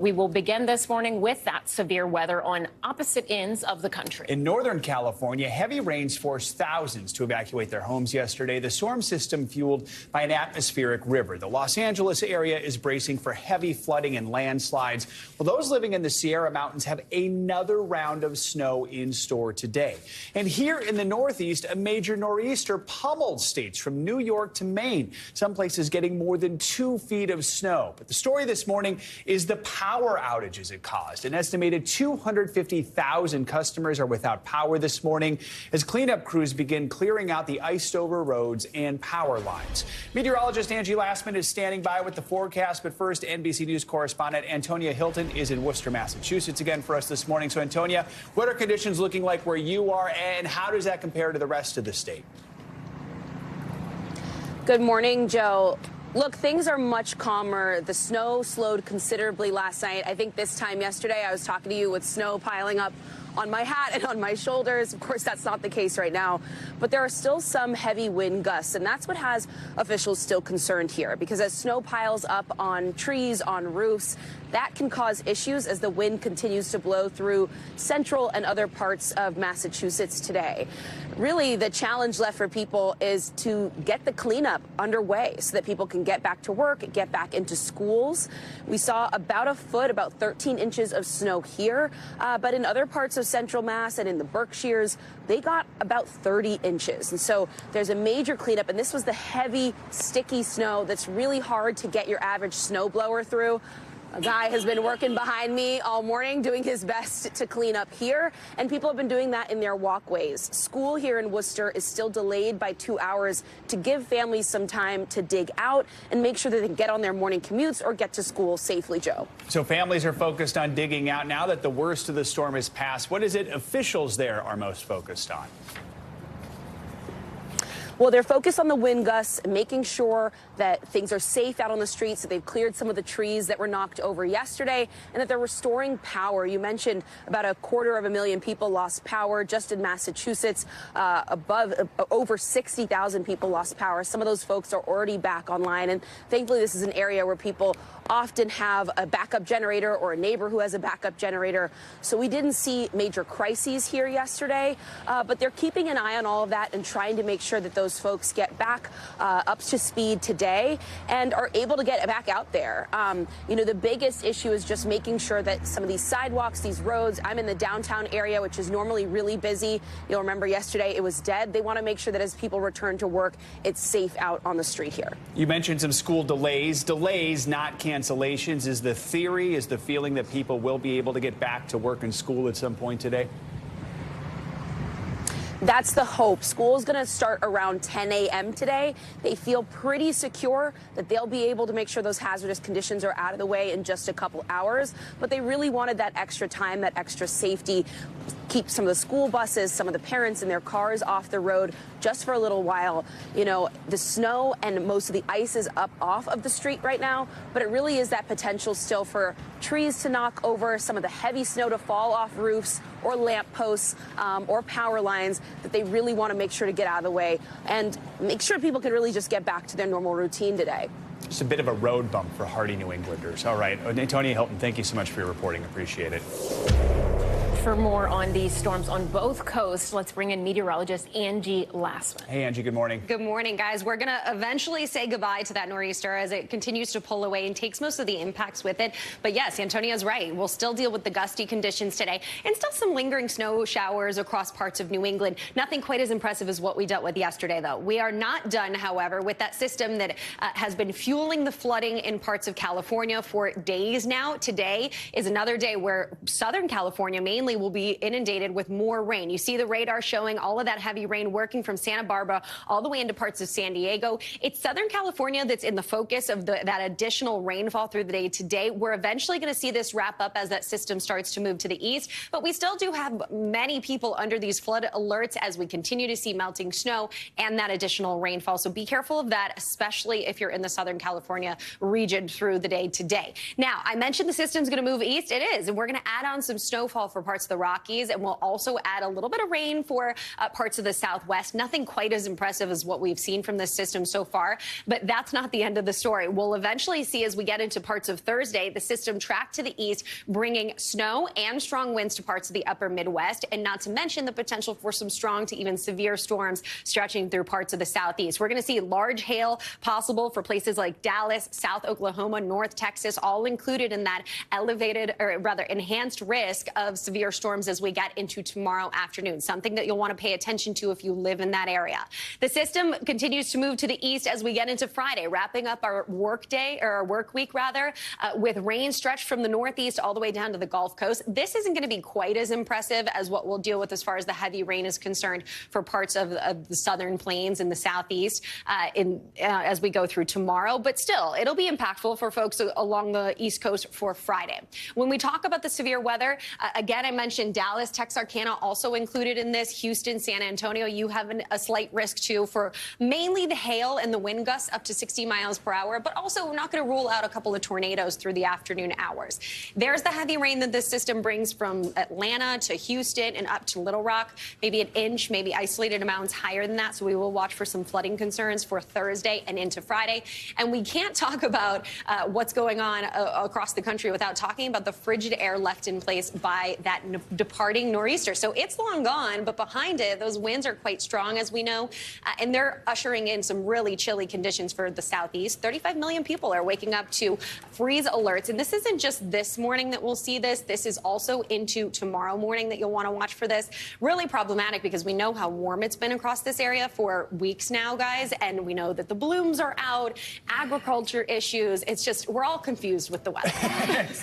We will begin this morning with that severe weather on opposite ends of the country. In Northern California, heavy rains forced thousands to evacuate their homes yesterday. The storm system fueled by an atmospheric river. The Los Angeles area is bracing for heavy flooding and landslides. Well, those living in the Sierra Mountains have another round of snow in store today. And here in the Northeast, a major nor'easter pummeled states from New York to Maine. Some places getting more than 2 feet of snow. But the story this morning is the power outages it caused. An estimated 250,000 customers are without power this morning as cleanup crews begin clearing out the iced-over roads and power lines. Meteorologist Angie Lastman is standing by with the forecast. But first, NBC News correspondent Antonia Hilton is in Worcester, Massachusetts again for us this morning. So, Antonia, what are conditions looking like where you are, and how does that compare to the rest of the state? Good morning, Joe. Look, things are much calmer. The snow slowed considerably last night. I think this time yesterday I was talking to you with snow piling up on my hat and on my shoulders. Of course, that's not the case right now, but there are still some heavy wind gusts, and that's what has officials still concerned here, because as snow piles up on trees, on roofs, that can cause issues as the wind continues to blow through central and other parts of Massachusetts today. Really, the challenge left for people is to get the cleanup underway so that people can get back to work, get back into schools. We saw about a foot, about 13 inches of snow here, but in other parts of central Mass and in the Berkshires, they got about 30 inches. And so there's a major cleanup, and this was the heavy, sticky snow that's really hard to get your average snowblower through. A guy has been working behind me all morning doing his best to clean up here, and people have been doing that in their walkways. School here in Worcester is still delayed by 2 hours to give families some time to dig out and make sure that they can get on their morning commutes or get to school safely, Joe. So families are focused on digging out now that the worst of the storm is past. What is it officials there are most focused on? Well, they're focused on the wind gusts, making sure that things are safe out on the streets, that they've cleared some of the trees that were knocked over yesterday, and that they're restoring power. You mentioned about 250,000 people lost power just in Massachusetts. Over 60,000 people lost power. Some of those folks are already back online, and thankfully this is an area where people often have a backup generator or a neighbor who has a backup generator. So we didn't see major crises here yesterday, but they're keeping an eye on all of that and trying to make sure that those folks get back up to speed today and are able to get back out there. You know, the biggest issue is just making sure that some of these sidewalks, these roads, I'm in the downtown area, which is normally really busy. You'll remember yesterday it was dead. They want to make sure that as people return to work, it's safe out on the street here. You mentioned some school delays. Delays, not cancellations. Is the theory, is the feeling that people will be able to get back to work and school at some point today? That's the hope. School is going to start around 10 a.m. today. They feel pretty secure that they'll be able to make sure those hazardous conditions are out of the way in just a couple hours. But they really wanted that extra time, that extra safety, keep some of the school buses, some of the parents in their cars off the road just for a little while. You know, the snow and most of the ice is up off of the street right now, but it really is that potential still for trees to knock over, some of the heavy snow to fall off roofs or lamp posts or power lines that they really want to make sure to get out of the way and make sure people can really just get back to their normal routine today. Just a bit of a road bump for hardy New Englanders. All right. Antonia Hilton, thank you so much for your reporting. Appreciate it. For more on these storms on both coasts, let's bring in meteorologist Angie Lastman. Hey, Angie, good morning. Good morning, guys. We're going to eventually say goodbye to that nor'easter as it continues to pull away and takes most of the impacts with it. But yes, Antonia's right. We'll still deal with the gusty conditions today and still some lingering snow showers across parts of New England. Nothing quite as impressive as what we dealt with yesterday, though. We are not done, however, with that system that has been fueling the flooding in parts of California for days now. Today is another day where Southern California mainly will be inundated with more rain. You see the radar showing all of that heavy rain working from Santa Barbara all the way into parts of San Diego. It's Southern California that's in the focus of that additional rainfall through the day today. We're eventually going to see this wrap up as that system starts to move to the east, but we still do have many people under these flood alerts as we continue to see melting snow and that additional rainfall. So be careful of that, especially if you're in the Southern California region through the day today. Now, I mentioned the system's going to move east. It is, and we're going to add on some snowfall for parts parts of the Rockies, and will also add a little bit of rain for parts of the Southwest. Nothing quite as impressive as what we've seen from this system so far, but that's not the end of the story. We'll eventually see, as we get into parts of Thursday, the system track to the east, bringing snow and strong winds to parts of the upper Midwest, and not to mention the potential for some strong to even severe storms stretching through parts of the Southeast. We're going to see large hail possible for places like Dallas, South Oklahoma, North Texas, all included in that elevated, or rather enhanced risk of severe storms as we get into tomorrow afternoon, something that you'll want to pay attention to if you live in that area. The system continues to move to the east as we get into Friday, wrapping up our work day, or our work week rather, with rain stretched from the northeast all the way down to the Gulf Coast. This isn't going to be quite as impressive as what we'll deal with as far as the heavy rain is concerned for parts of the southern plains and the southeast as we go through tomorrow. But still, it'll be impactful for folks along the East Coast for Friday. When we talk about the severe weather, again, I mentioned Dallas, Texarkana also included in this. Houston, San Antonio, you have a slight risk too for mainly the hail and the wind gusts up to 60 miles per hour, but also we're not going to rule out a couple of tornadoes through the afternoon hours. There's the heavy rain that this system brings from Atlanta to Houston and up to Little Rock, maybe an inch, maybe isolated amounts higher than that. So we will watch for some flooding concerns for Thursday and into Friday. And we can't talk about what's going on across the country without talking about the frigid air left in place by that departing nor'easter. So it's long gone, but behind it, those winds are quite strong, as we know, and they're ushering in some really chilly conditions for the southeast. 35 million people are waking up to freeze alerts. And this isn't just this morning that we'll see this. This is also into tomorrow morning that you'll want to watch for this. Really problematic because we know how warm it's been across this area for weeks now, guys. And we know that the blooms are out, agriculture issues. It's just, we're all confused with the weather.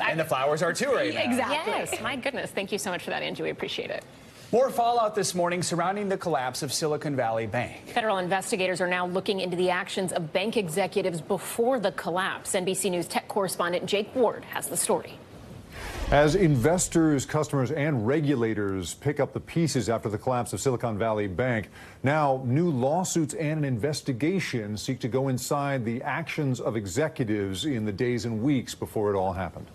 And the flowers are too right now. Exactly. Yes, my goodness. Thank you so much for that, Angie. We appreciate it. More fallout this morning surrounding the collapse of Silicon Valley Bank. Federal investigators are now looking into the actions of bank executives before the collapse. NBC News tech correspondent Jake Ward has the story. As investors, customers, and regulators pick up the pieces after the collapse of Silicon Valley Bank, now new lawsuits and an investigation seek to go inside the actions of executives in the days and weeks before it all happened.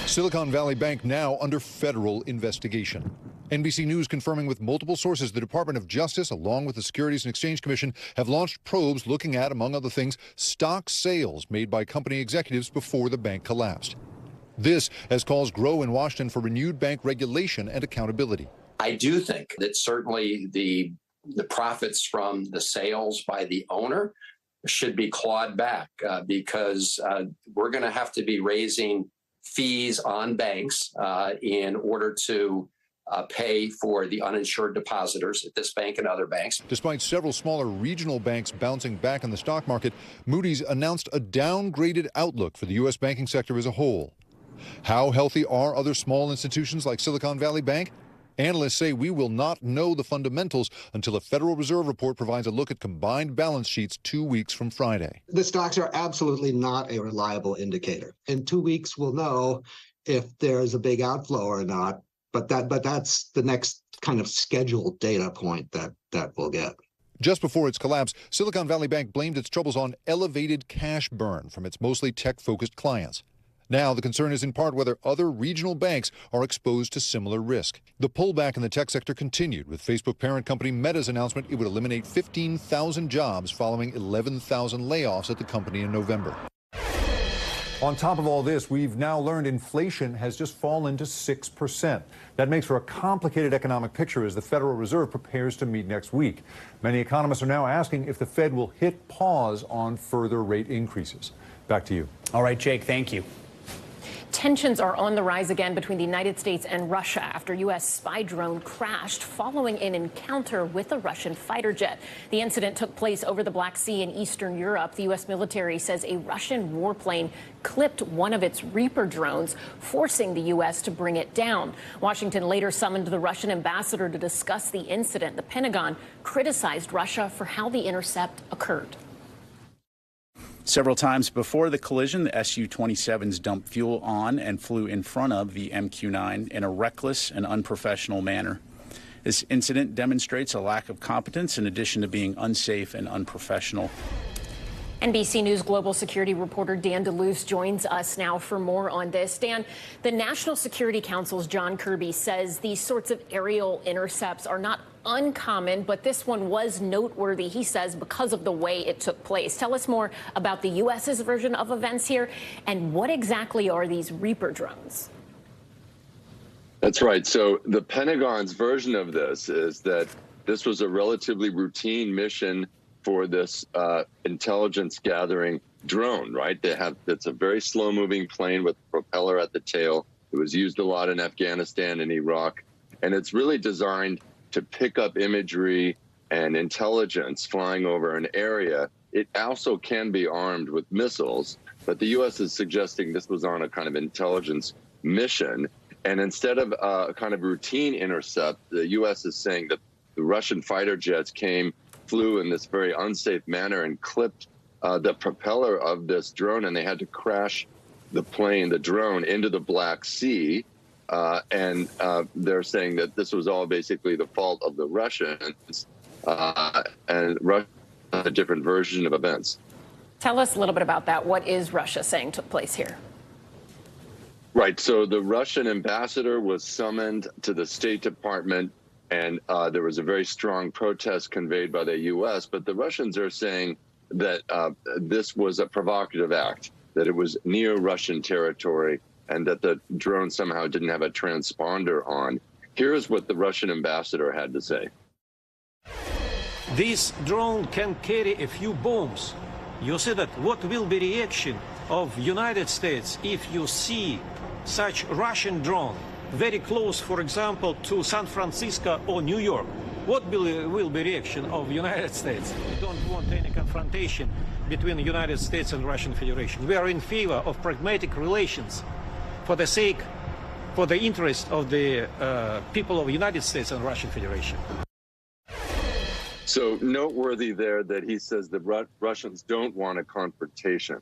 Silicon Valley Bank now under federal investigation. NBC News confirming with multiple sources the Department of Justice, along with the Securities and Exchange Commission, have launched probes looking at, among other things, stock sales made by company executives before the bank collapsed. This as calls grow in Washington for renewed bank regulation and accountability. I do think that certainly the profits from the sales by the owner should be clawed back because we're going to have to be raising fees on banks in order to pay for the uninsured depositors at this bank and other banks. Despite several smaller regional banks bouncing back in the stock market, Moody's announced a downgraded outlook for the U.S. banking sector as a whole. How healthy are other small institutions like Silicon Valley Bank? Analysts say we will not know the fundamentals until a Federal Reserve report provides a look at combined balance sheets 2 weeks from Friday. The stocks are absolutely not a reliable indicator. In 2 weeks, we'll know if there's a big outflow or not. But that's the next kind of scheduled data point that we'll get. Just before its collapse, Silicon Valley Bank blamed its troubles on elevated cash burn from its mostly tech-focused clients. Now, the concern is in part whether other regional banks are exposed to similar risk. The pullback in the tech sector continued with Facebook parent company Meta's announcement it would eliminate 15,000 jobs following 11,000 layoffs at the company in November. On top of all this, we've now learned inflation has just fallen to 6%. That makes for a complicated economic picture as the Federal Reserve prepares to meet next week. Many economists are now asking if the Fed will hit pause on further rate increases. Back to you. All right, Jake, thank you. Tensions are on the rise again between the United States and Russia after U.S. spy drone crashed following an encounter with a Russian fighter jet. The incident took place over the Black Sea in Eastern Europe. The U.S. military says a Russian warplane clipped one of its Reaper drones, forcing the U.S. to bring it down. Washington later summoned the Russian ambassador to discuss the incident. The Pentagon criticized Russia for how the intercept occurred. Several times before the collision, the Su-27s dumped fuel on and flew in front of the MQ-9 in a reckless and unprofessional manner. This incident demonstrates a lack of competence in addition to being unsafe and unprofessional. NBC News global security reporter Dan DeLuce joins us now for more on this. Dan, the National Security Council's John Kirby says these sorts of aerial intercepts are not uncommon, but this one was noteworthy, he says, because of the way it took place. Tell us more about the U.S.'s version of events here, and what exactly are these Reaper drones? That's right. So the Pentagon's version of this is that this was a relatively routine mission for this intelligence gathering drone, right? It's a very slow moving plane with a propeller at the tail. It was used a lot in Afghanistan and Iraq, and it's really designed to pick up imagery and intelligence flying over an area. It also can be armed with missiles, but the U.S. is suggesting this was on a kind of intelligence mission. And instead of a kind of routine intercept, the U.S. is saying that the Russian fighter jets flew in this very unsafe manner and clipped the propeller of this drone, and they had to crash the drone into the Black Sea. And they're saying that this was all basically the fault of the Russians, and Russia has a different version of events. Tell us a little bit about that. What is Russia saying took place here? Right. So the Russian ambassador was summoned to the State Department, and there was a very strong protest conveyed by the U.S. But the Russians are saying that this was a provocative act, that it was near Russian territory, and that the drone somehow didn't have a transponder on. Here's what the Russian ambassador had to say. This drone can carry a few bombs. You see that what will be reaction of United States if you see such Russian drone very close, for example, to San Francisco or New York? What will be reaction of United States? We don't want any confrontation between the United States and Russian Federation. We are in favor of pragmatic relations for the interest of the people of the United States and Russian Federation. So noteworthy there that he says the Russians don't want a confrontation.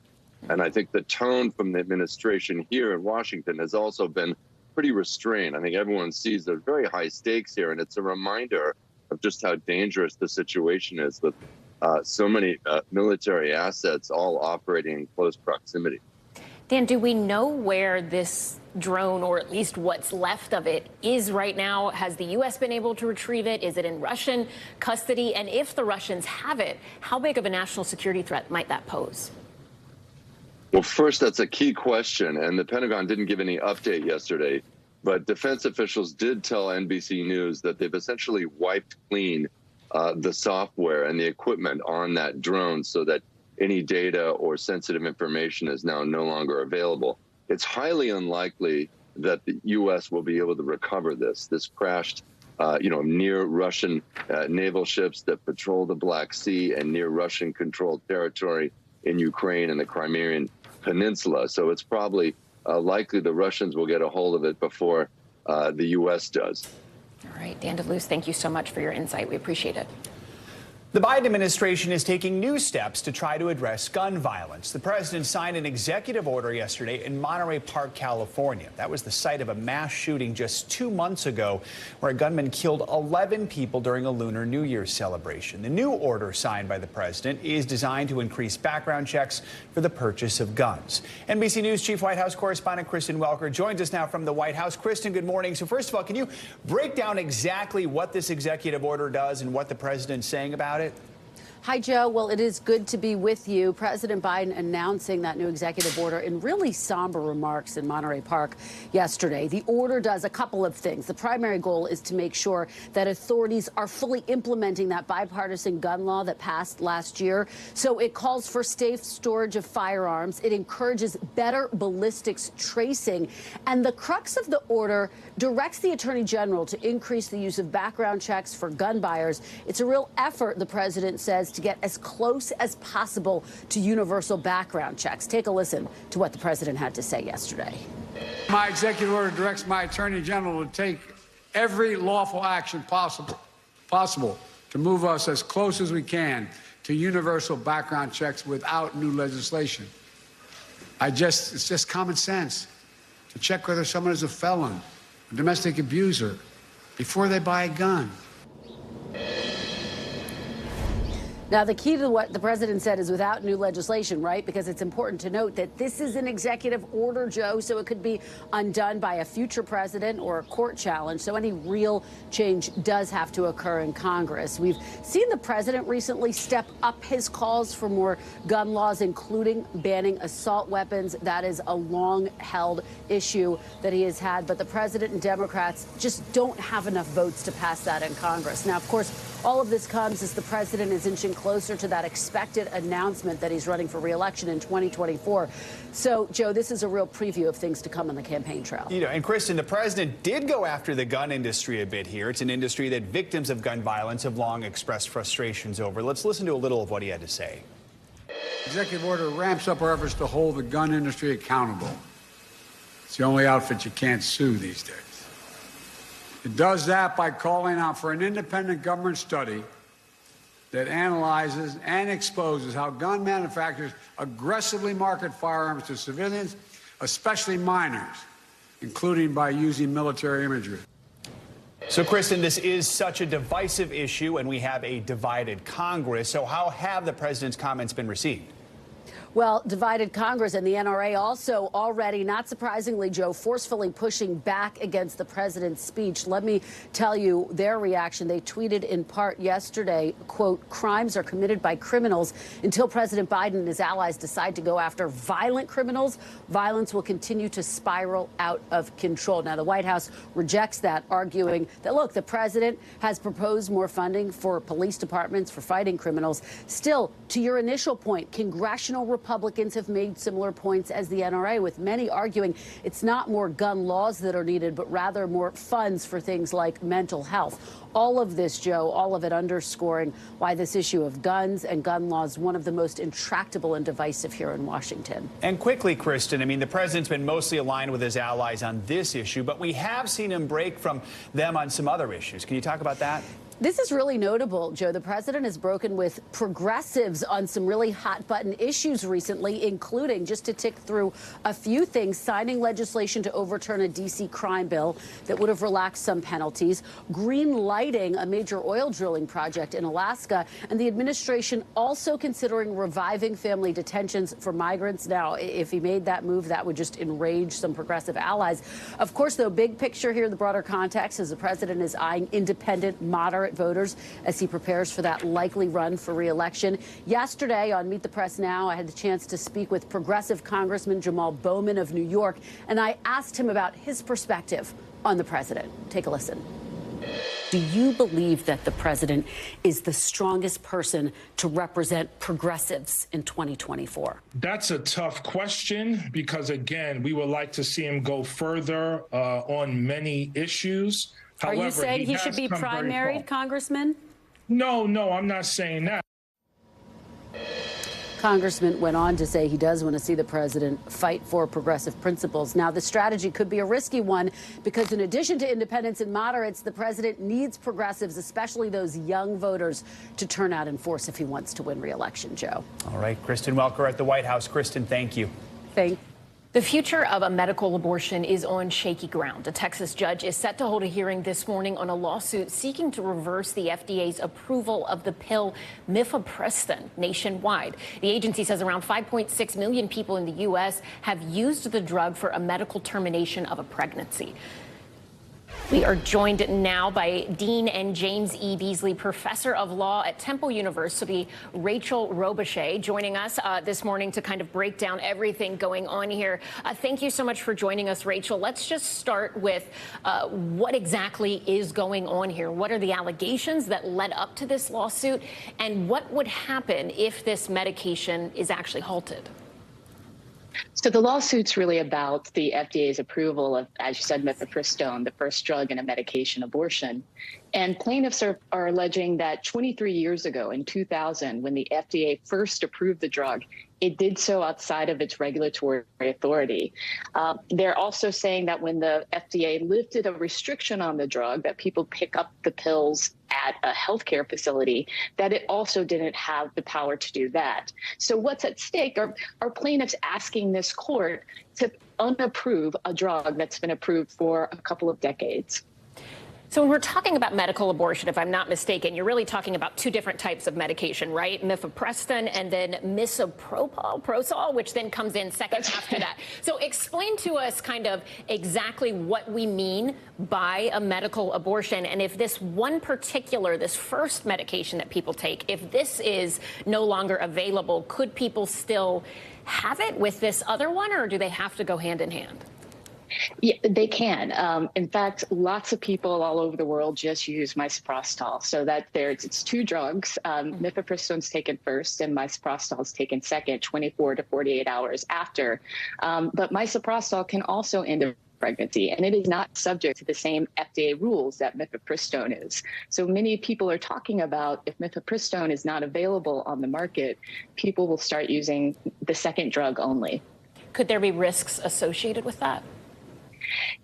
And I think the tone from the administration here in Washington has also been pretty restrained. I think everyone sees there's very high stakes here, and it's a reminder of just how dangerous the situation is with so many military assets all operating in close proximity. Dan, do we know where this drone, or at least what's left of it, is right now? Has the U.S. been able to retrieve it? Is it in Russian custody? And if the Russians have it, how big of a national security threat might that pose? Well, first, that's a key question, and the Pentagon didn't give any update yesterday, but defense officials did tell NBC News that they've essentially wiped clean the software and the equipment on that drone so that any data or sensitive information is now no longer available. It's highly unlikely that the U.S. will be able to recover this. This crashed, near Russian naval ships that patrol the Black Sea and near Russian-controlled territory in Ukraine and the Crimean Peninsula. So it's probably likely the Russians will get a hold of it before the U.S. does. All right, Dan DeLuce, thank you so much for your insight. We appreciate it. The Biden administration is taking new steps to try to address gun violence. The president signed an executive order yesterday in Monterey Park, California. That was the site of a mass shooting just 2 months ago, where a gunman killed 11 people during a Lunar New Year celebration. The new order signed by the president is designed to increase background checks for the purchase of guns. NBC News Chief White House correspondent Kristen Welker joins us now from the White House. Kristen, good morning. So first of all, can you break down exactly what this executive order does and what the president's saying about it? Hi, Joe. Well, it is good to be with you. President Biden announcing that new executive order in really somber remarks in Monterey Park yesterday. The order does a couple of things. The primary goal is to make sure that authorities are fully implementing that bipartisan gun law that passed last year. So it calls for safe storage of firearms. It encourages better ballistics tracing. And the crux of the order directs the Attorney General to increase the use of background checks for gun buyers. It's a real effort, the president says, to get as close as possible to universal background checks. Take a listen to what the president had to say yesterday. My executive order directs my Attorney General to take every lawful action possible to move us as close as we can to universal background checks without new legislation. It's just common sense to check whether someone is a felon, a domestic abuser, before they buy a gun. Now, the key to what the president said is without new legislation, right? Because it's important to note that this is an executive order, Joe, so it could be undone by a future president or a court challenge. So any real change does have to occur in Congress. We've seen the president recently step up his calls for more gun laws, including banning assault weapons. That is a long-held issue that he has had. But the president and Democrats just don't have enough votes to pass that in Congress. Now, of course, all of this comes as the president is inching closer to that expected announcement that he's running for re-election in 2024. So, Joe, this is a real preview of things to come on the campaign trail. You know, and Kristen, the president did go after the gun industry a bit here. It's an industry that victims of gun violence have long expressed frustrations over. Let's listen to a little of what he had to say. Executive order ramps up our efforts to hold the gun industry accountable. It's the only outfit you can't sue these days. It does that by calling out for an independent government study that analyzes and exposes how gun manufacturers aggressively market firearms to civilians, especially minors, including by using military imagery. So, Kristen, this is such a divisive issue, and we have a divided Congress. So how have the president's comments been received? Well, divided Congress and the NRA also already, not surprisingly, Joe, forcefully pushing back against the president's speech. Let me tell you their reaction. They tweeted in part yesterday, quote, crimes are committed by criminals. Until President Biden and his allies decide to go after violent criminals, violence will continue to spiral out of control. Now, the White House rejects that, arguing that, look, the president has proposed more funding for police departments for fighting criminals. Still, to your initial point, congressional Republicans have made similar points as the NRA, with many arguing it's not more gun laws that are needed, but rather more funds for things like mental health. All of this, Joe, all of it underscoring why this issue of guns and gun laws is one of the most intractable and divisive here in Washington. And quickly, Kristen, I mean, the president's been mostly aligned with his allies on this issue, but we have seen him break from them on some other issues. Can you talk about that? This is really notable, Joe. The president has broken with progressives on some really hot-button issues recently, including, just to tick through a few things, signing legislation to overturn a D.C. crime bill that would have relaxed some penalties, green lighting a major oil drilling project in Alaska, and the administration also considering reviving family detentions for migrants. Now, if he made that move, that would just enrage some progressive allies. Of course, though, big picture here, the broader context is the president is eyeing independent, moderate voters as he prepares for that likely run for re-election. Yesterday on Meet the Press Now, I had the chance to speak with progressive Congressman Jamal Bowman of New York, and I asked him about his perspective on the president. Take a listen. Do you believe that the president is the strongest person to represent progressives in 2024? That's a tough question because, again, we would like to see him go further on many issues. Are you saying he should be primaried, Congressman? No, I'm not saying that. Congressman went on to say he does want to see the president fight for progressive principles. Now, the strategy could be a risky one because in addition to independents and moderates, the president needs progressives, especially those young voters, to turn out in force if he wants to win re-election, Joe. All right, Kristen Welker at the White House. Kristen, thank you. The future of a medical abortion is on shaky ground. A Texas judge is set to hold a hearing this morning on a lawsuit seeking to reverse the FDA's approval of the pill mifepristone nationwide. The agency says around 5.6 million people in the U.S. have used the drug for a medical termination of a pregnancy. We are joined now by Dean and James E. Beasley Professor of Law at Temple University, Rachel Robuchet, joining us this morning to kind of break down everything going on here. Thank you so much for joining us, Rachel. Let's just start with what exactly is going on here. What are the allegations that led up to this lawsuit, and what would happen if this medication is actually halted? So the lawsuit's really about the FDA's approval of, as you said, mifepristone, the first drug in a medication abortion. And plaintiffs are alleging that 23 years ago, in 2000, when the FDA first approved the drug, it did so outside of its regulatory authority. They're also saying that when the FDA lifted a restriction on the drug, that people pick up the pills at a healthcare facility, that it also didn't have the power to do that. So what's at stake are plaintiffs asking this court to unapprove a drug that's been approved for a couple of decades. So when we're talking about medical abortion, if I'm not mistaken, you're really talking about two different types of medication, right? Mifepristone and then misoprostol, which then comes in second after that. So explain to us kind of exactly what we mean by a medical abortion, and if this one particular, this first medication that people take, if this is no longer available, could people still have it with this other one, or do they have to go hand in hand? Yeah, they can. In fact, lots of people all over the world just use misoprostol. So that it's two drugs. Mifepristone is taken first and misoprostol is taken second, 24 to 48 hours after. But misoprostol can also end a pregnancy, and it is not subject to the same FDA rules that mifepristone is. So many people are talking about if mifepristone is not available on the market, people will start using the second drug only. Could there be risks associated with that?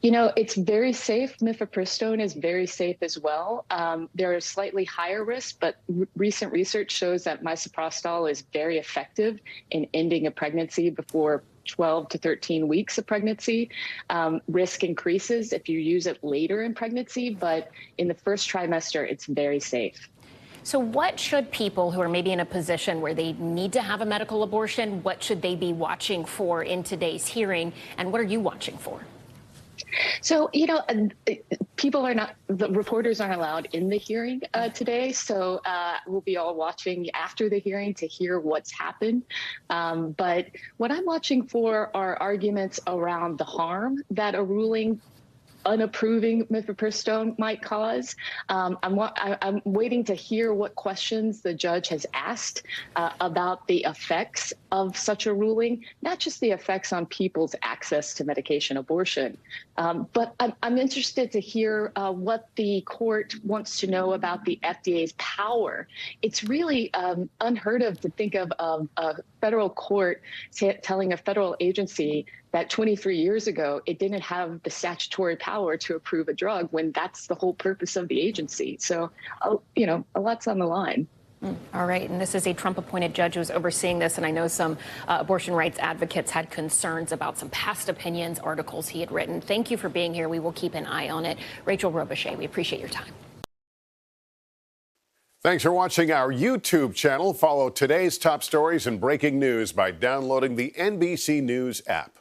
You know, it's very safe. Mifepristone is very safe as well. There are slightly higher risks, but recent research shows that misoprostol is very effective in ending a pregnancy before 12 to 13 weeks of pregnancy. Risk increases if you use it later in pregnancy, but in the first trimester, it's very safe. So what should people who are maybe in a position where they need to have a medical abortion, what should they be watching for in today's hearing, and what are you watching for? So, you know, the reporters aren't allowed in the hearing today. So we'll be all watching after the hearing to hear what's happened. But what I'm watching for are arguments around the harm that a ruling unapproving mifepristone might cause. I'm waiting to hear what questions the judge has asked about the effects of such a ruling, not just the effects on people's access to medication abortion, but I'm interested to hear what the court wants to know about the FDA's power. It's really unheard of to think of a federal court telling a federal agency that 23 years ago, it didn't have the statutory power to approve a drug when that's the whole purpose of the agency. So, you know, a lot's on the line. All right. And this is a Trump-appointed judge who's overseeing this. And I know some abortion rights advocates had concerns about some past opinions, articles he had written. Thank you for being here. We will keep an eye on it. Rachel Robuchet, we appreciate your time. Thanks for watching our YouTube channel. Follow today's top stories and breaking news by downloading the NBC News app.